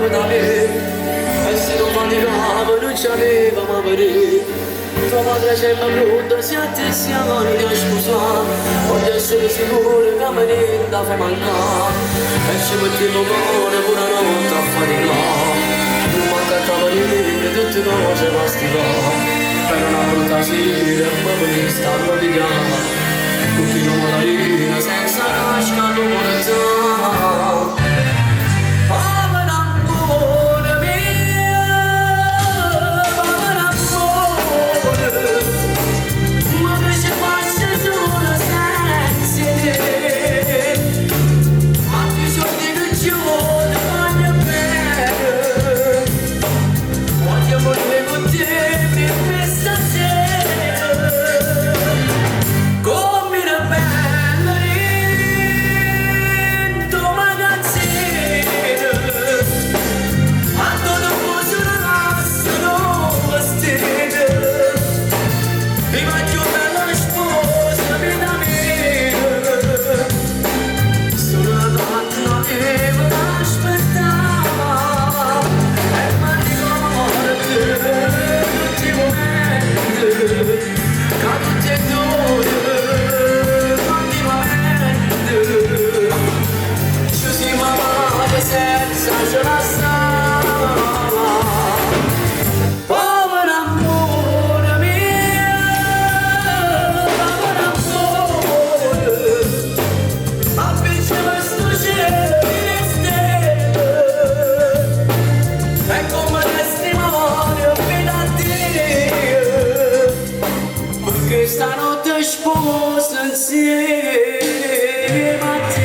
speravo da me. E se non faticavo non ci avevamo avere. Tua madre sembra brutta, se a te siamo non ti sposare. Voglio essere sicuro che mi niente fa mancare. E ci mettiamo buone pure notte a faticare. Non manca a niente, tutte cose masticare. Per una brutta sera mi voglio stare a pigliare. Continuiamo la linea senza casca non monetare. Stanotte sposo insieme a te.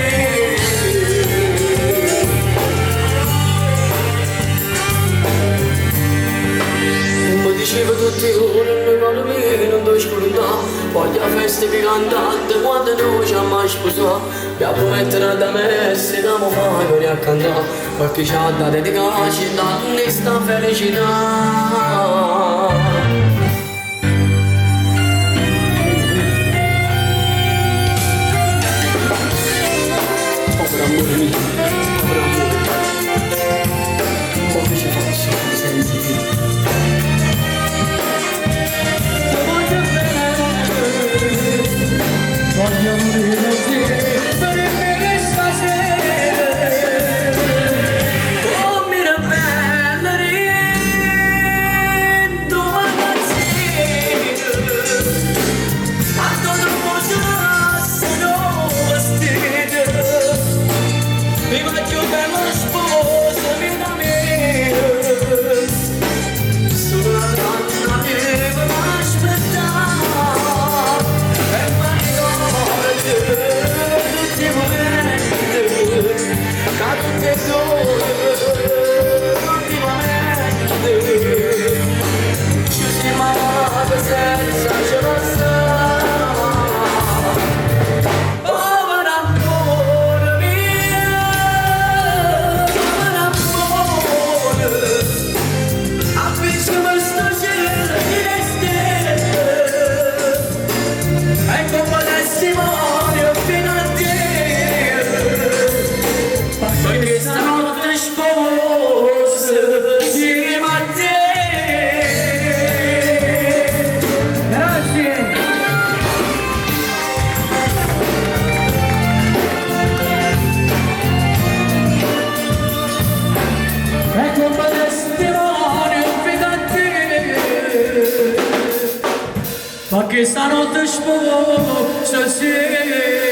Mi diceva tutti i giorni non vado bene, non ti scordare. Voglio feste che cantate quando noi ci abbiamo sposato. Mi ha promettere da me se andiamo fuori a cantare. Perché ci ha da dedicarci da questa felicità. Amore mio, amore amore, come ci faccio senza te? Ti voglio bene, voglio morire te, per me stasera. Come era bella tua ragazzina, a todo posto se non vestita. Mi voglio per la sposa mia mia. Sono una donna che mi aspettava e mi ricorda tutti i momenti che tutte due continuamente ci siamo amati senza gelosia. Perché stanotte sposo insieme a te. Grazie. Ecco un testimonio fino a te. Perché stanotte sposo insieme.